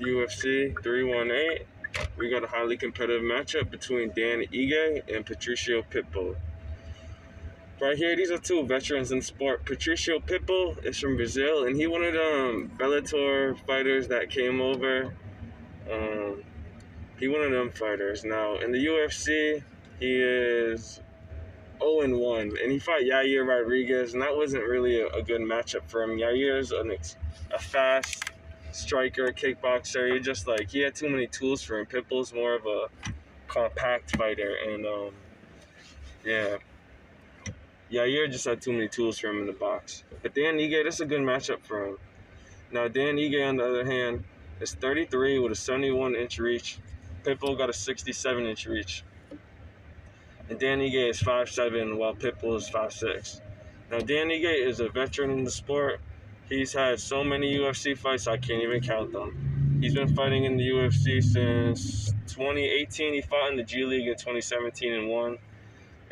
UFC 318. We got a highly competitive matchup between Dan Ige and Patricio Pitbull. Right here, these are two veterans in sport. Patricio Pitbull is from Brazil, and he one of the Bellator fighters that came over. Um, he one of them fighters. Now, in the UFC, he is 0-1, and he fought Yair Rodriguez, and that wasn't really a good matchup for him. Yair's a fast striker, kickboxer. He had too many tools for him. Pitbull's more of a compact fighter, and yeah, Yair just had too many tools for him in the box. But Dan Ige, this is a good matchup for him. Now, Dan Ige, on the other hand, is 33 with a 71-inch reach. Pitbull got a 67-inch reach. And Dan Ige is 5'7", while Pitbull is 5'6". Now, Dan Ige is a veteran in the sport. He's had so many UFC fights, I can't even count them. He's been fighting in the UFC since 2018. He fought in the G League in 2017 and won.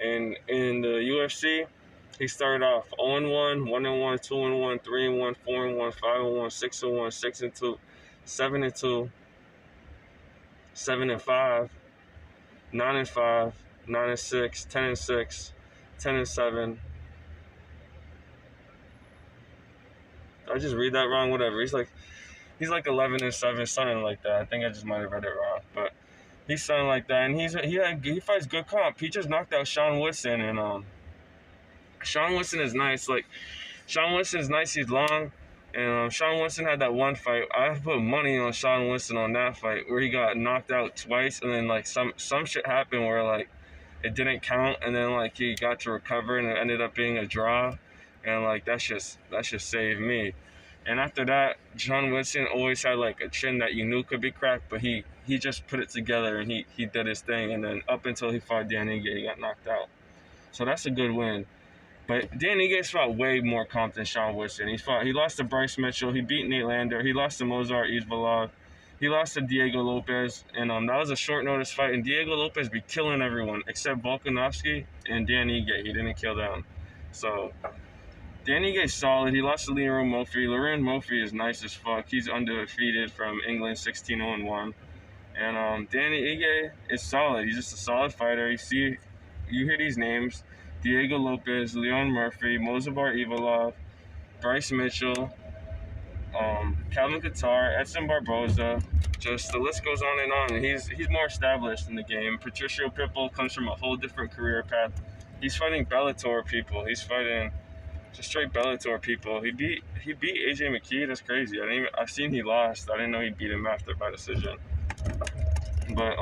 And in the UFC, he started off 0-1, 1-1, 2-1, 3-1, 4-1, 5-1, 6-1, 6-2, 7-2, 7-5, 9-5, 9-6, 10-6, 10-7. Did I just read that wrong? Whatever. He's like 11-7, something like that. I think I just might have read it wrong, but he's something like that. And he fights good comp. He just knocked out Sean Woodson, and Sean Woodson is nice. Sean Woodson is nice. He's long, and Sean Woodson had that one fight. I put money on Sean Woodson on that fight where he got knocked out twice, and then some shit happened where it didn't count, and then he got to recover, and it ended up being a draw, and that just saved me. And after that, Sean Woodson always had a chin that you knew could be cracked, but he just put it together, and he did his thing, and then up until he fought Dan Ige, he got knocked out. So that's a good win. But Dan Ige fought way more comp than Sean Woodson. He lost to Bryce Mitchell, he beat Nate Lander, he lost to Mozart Izvalov, he lost to Diego Lopez, and that was a short notice fight, and Diego Lopez be killing everyone except Volkanovski and Dan Ige. He didn't kill them. So Dan Ige's solid. He lost to Leroy Murphy. Leroy Murphy is nice as fuck. He's undefeated from England, 16-1. And Dan Ige is solid. He's just a solid fighter. You hear these names: Diego Lopez, Leon Murphy, Mozabar Ivalov, Bryce Mitchell, Calvin Kattar, Edson Barboza. Just the list goes on and on. And he's more established in the game. Patricio Pitbull comes from a whole different career path. He's fighting Bellator people. He's fighting just straight Bellator people. He beat AJ McKee. That's crazy. I've seen he lost. I didn't know he beat him after by decision. But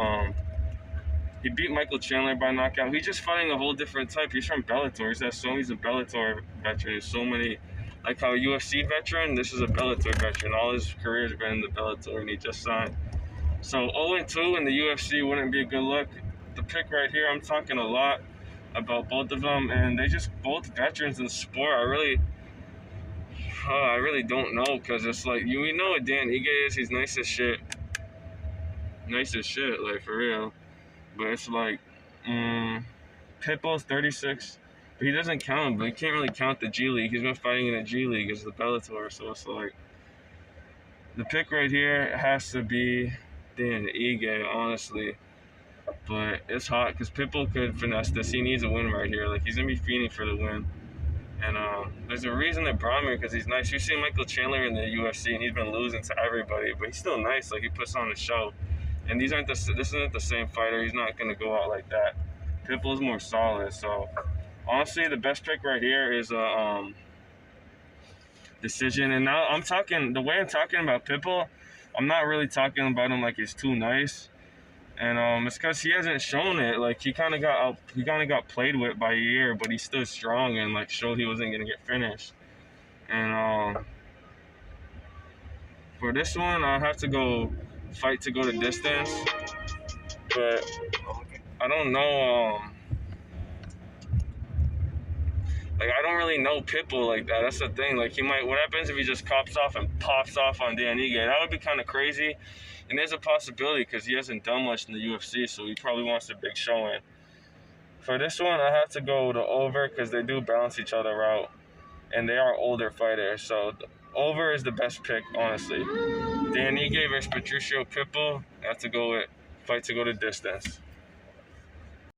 he beat Michael Chandler by knockout. He's just fighting a whole different type. He's from Bellator. He's a Bellator veteran. There's so many, like how UFC veteran, this is a Bellator veteran. All his career has been in the Bellator, and he just signed. So 0-2 in the UFC wouldn't be a good look. The pick right here, I'm talking a lot about both of them, and they just both veterans in the sport. I really don't know, because it's we know what Dan Ige is. He's nice as shit, for real. But it's Pitbull's 36, but he doesn't count. But he can't really count the G League. He's been fighting in the G League as the Bellator, so it's the pick right here has to be Dan Ige, honestly. But it's hot because Pitbull could finesse this. He needs a win right here. He's going to be fiending for the win. And there's a reason they brought him here, because he's nice. You've seen Michael Chandler in the UFC, and he's been losing to everybody. But he's still nice. He puts on a show. And this isn't the same fighter. He's not going to go out like that. Pitbull's more solid. So, honestly, the best pick right here is a decision. And now the way I'm talking about Pitbull, I'm not really talking about him like he's too nice. And it's because he hasn't shown it. He kind of got played with by Yair, but he stood strong and showed he wasn't gonna get finished. And for this one, I'll have to go fight to go the distance. But I don't know. I don't really know Pitbull like that. That's the thing. What happens if he just pops off on Dan Ige? That would be kind of crazy. And there's a possibility, because he hasn't done much in the UFC, so he probably wants a big showing. For this one, I have to go to over, because they do balance each other out. And they are older fighters, so over is the best pick, honestly. Danny gave us Patricio Pitbull. Have to go with fight to go the distance.